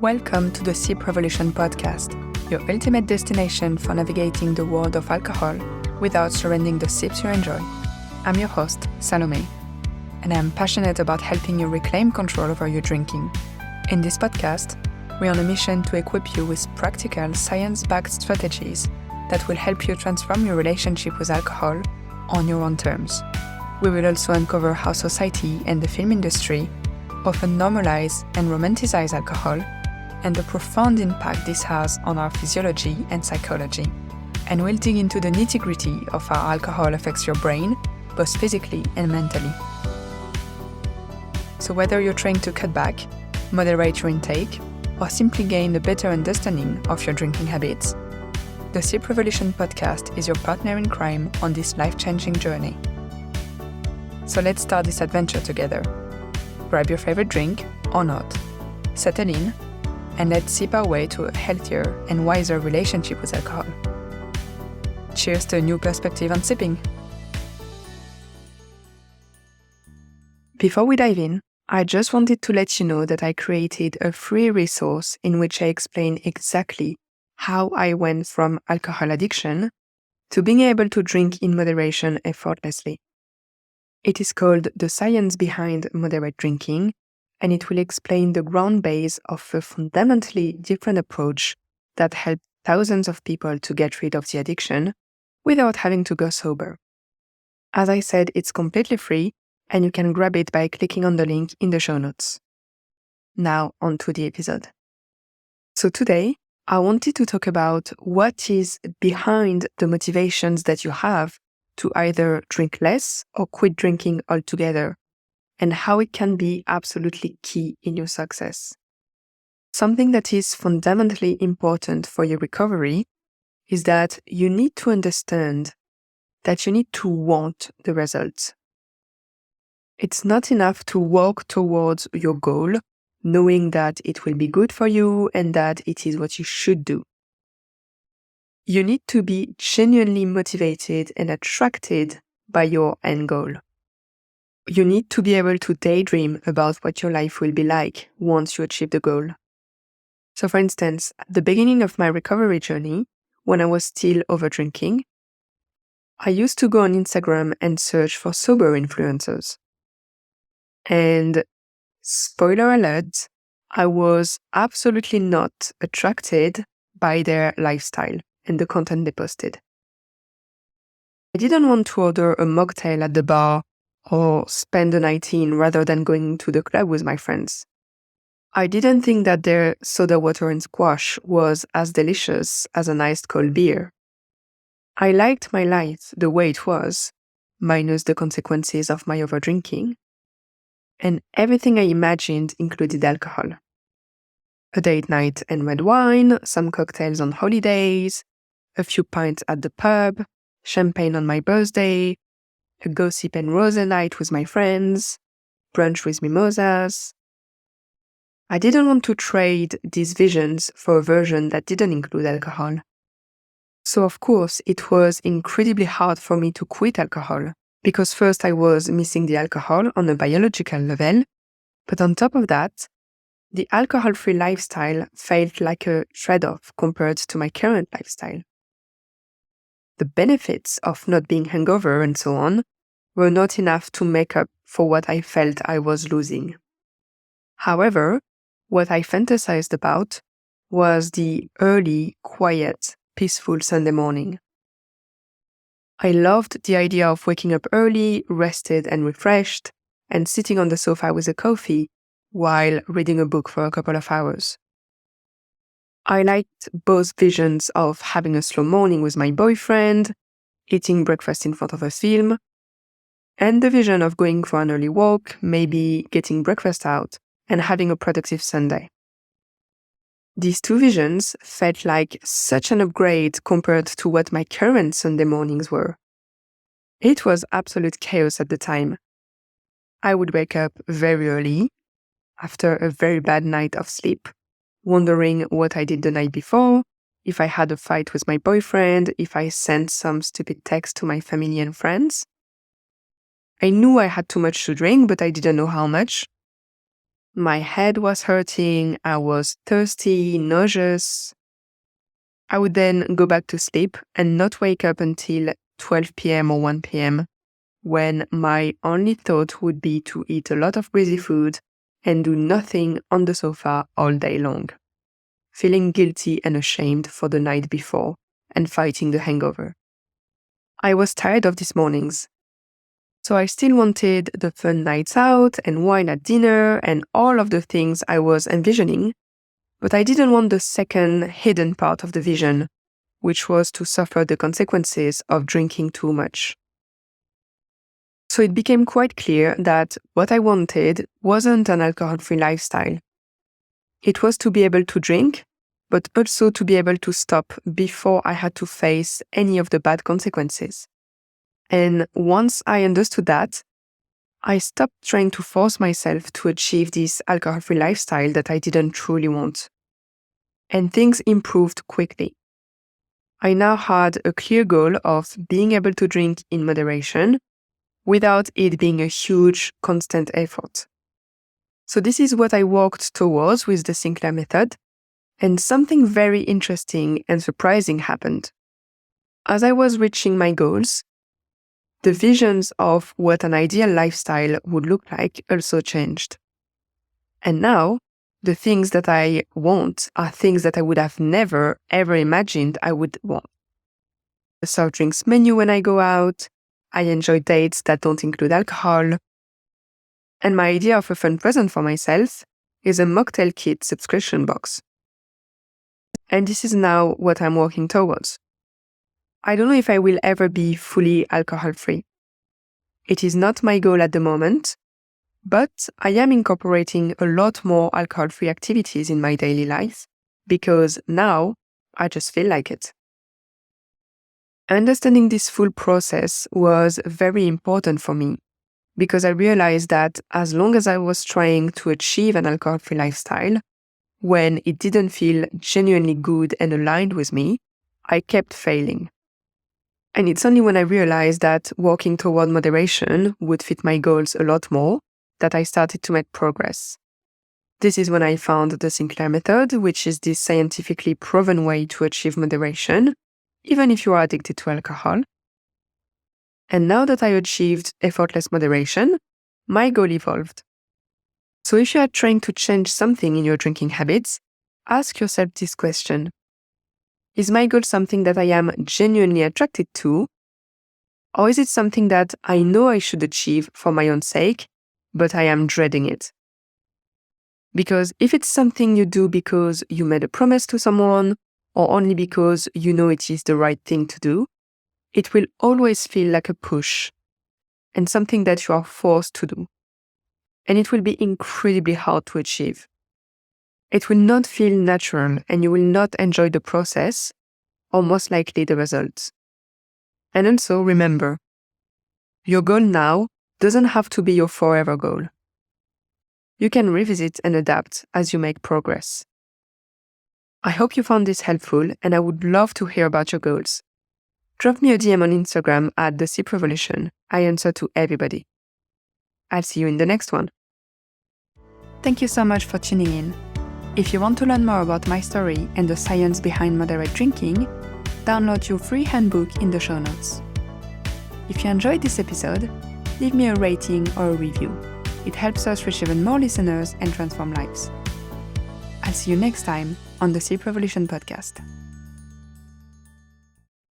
Welcome to the Sip Revolution podcast, your ultimate destination for navigating the world of alcohol without surrendering the sips you enjoy. I'm your host, Salome, and I'm passionate about helping you reclaim control over your drinking. In this podcast, we're on a mission to equip you with practical, science-backed strategies that will help you transform your relationship with alcohol on your own terms. We will also uncover how society and the film industry often normalize and romanticize alcohol and the profound impact this has on our physiology and psychology. And we'll dig into the nitty-gritty of how alcohol affects your brain, both physically and mentally. So whether you're trying to cut back, moderate your intake, or simply gain a better understanding of your drinking habits, the Sip Revolution podcast is your partner in crime on this life-changing journey. So let's start this adventure together. Grab your favorite drink, or not, settle in, and let's sip our way to a healthier and wiser relationship with alcohol. Cheers to a new perspective on sipping. Before we dive in, I just wanted to let you know that I created a free resource in which I explain exactly how I went from alcohol addiction to being able to drink in moderation effortlessly. It is called The Science Behind Moderate Drinking, and it will explain the ground base of a fundamentally different approach that helped thousands of people to get rid of the addiction without having to go sober. As I said, it's completely free, and you can grab it by clicking on the link in the show notes. Now, on to the episode. So today, I wanted to talk about what is behind the motivations that you have to either drink less or quit drinking altogether, and how it can be absolutely key in your success. Something that is fundamentally important for your recovery is that you need to understand that you need to want the results. It's not enough to walk towards your goal, knowing that it will be good for you and that it is what you should do. You need to be genuinely motivated and attracted by your end goal. You need to be able to daydream about what your life will be like once you achieve the goal. So for instance, at the beginning of my recovery journey, when I was still overdrinking, I used to go on Instagram and search for sober influencers. And spoiler alert, I was absolutely not attracted by their lifestyle and the content they posted. I didn't want to order a mocktail at the bar or spend the night in rather than going to the club with my friends. I didn't think that their soda water and squash was as delicious as an iced cold beer. I liked my life the way it was, minus the consequences of my overdrinking, and everything I imagined included alcohol. A date night and red wine, some cocktails on holidays, a few pints at the pub, champagne on my birthday, a gossip and rosé night with my friends, brunch with mimosas. I didn't want to trade these visions for a version that didn't include alcohol. So of course, it was incredibly hard for me to quit alcohol, because first I was missing the alcohol on a biological level, but on top of that, the alcohol-free lifestyle felt like a trade-off compared to my current lifestyle. The benefits of not being hungover and so on were not enough to make up for what I felt I was losing. However, what I fantasized about was the early, quiet, peaceful Sunday morning. I loved the idea of waking up early, rested and refreshed, and sitting on the sofa with a coffee while reading a book for a couple of hours. I liked both visions of having a slow morning with my boyfriend, eating breakfast in front of a film, and the vision of going for an early walk, maybe getting breakfast out, and having a productive Sunday. These two visions felt like such an upgrade compared to what my current Sunday mornings were. It was absolute chaos at the time. I would wake up very early, after a very bad night of sleep, wondering what I did the night before, if I had a fight with my boyfriend, if I sent some stupid text to my family and friends. I knew I had too much to drink, but I didn't know how much. My head was hurting, I was thirsty, nauseous. I would then go back to sleep and not wake up until 12 p.m. or 1 p.m., when my only thought would be to eat a lot of greasy food and do nothing on the sofa all day long, feeling guilty and ashamed for the night before and fighting the hangover. I was tired of these mornings. So I still wanted the fun nights out and wine at dinner and all of the things I was envisioning, but I didn't want the second hidden part of the vision, which was to suffer the consequences of drinking too much. So it became quite clear that what I wanted wasn't an alcohol-free lifestyle. It was to be able to drink, but also to be able to stop before I had to face any of the bad consequences. And once I understood that, I stopped trying to force myself to achieve this alcohol-free lifestyle that I didn't truly want. And things improved quickly. I now had a clear goal of being able to drink in moderation without it being a huge, constant effort. So this is what I worked towards with the Sinclair method, and something very interesting and surprising happened. As I was reaching my goals, the visions of what an ideal lifestyle would look like also changed. And now, the things that I want are things that I would have never, ever imagined I would want. A soft drinks menu when I go out, I enjoy dates that don't include alcohol, and my idea of a fun present for myself is a mocktail kit subscription box. And this is now what I'm working towards. I don't know if I will ever be fully alcohol-free. It is not my goal at the moment, but I am incorporating a lot more alcohol-free activities in my daily life because now I just feel like it. Understanding this full process was very important for me because I realized that as long as I was trying to achieve an alcohol-free lifestyle, when it didn't feel genuinely good and aligned with me, I kept failing. And it's only when I realized that working toward moderation would fit my goals a lot more that I started to make progress. This is when I found the Sinclair method, which is this scientifically proven way to achieve moderation, even if you are addicted to alcohol. And now that I achieved effortless moderation, my goal evolved. So if you are trying to change something in your drinking habits, ask yourself this question. Is my goal something that I am genuinely attracted to? Or is it something that I know I should achieve for my own sake, but I am dreading it? Because if it's something you do because you made a promise to someone, or only because you know it is the right thing to do, it will always feel like a push and something that you are forced to do. And it will be incredibly hard to achieve. It will not feel natural and you will not enjoy the process or most likely the results. And also remember, your goal now doesn't have to be your forever goal. You can revisit and adapt as you make progress. I hope you found this helpful and I would love to hear about your goals. Drop me a DM on Instagram at The Sip Revolution. I answer to everybody. I'll see you in the next one. Thank you so much for tuning in. If you want to learn more about my story and the science behind moderate drinking, download your free handbook in the show notes. If you enjoyed this episode, leave me a rating or a review. It helps us reach even more listeners and transform lives. I'll see you next time on the Sip Revolution podcast.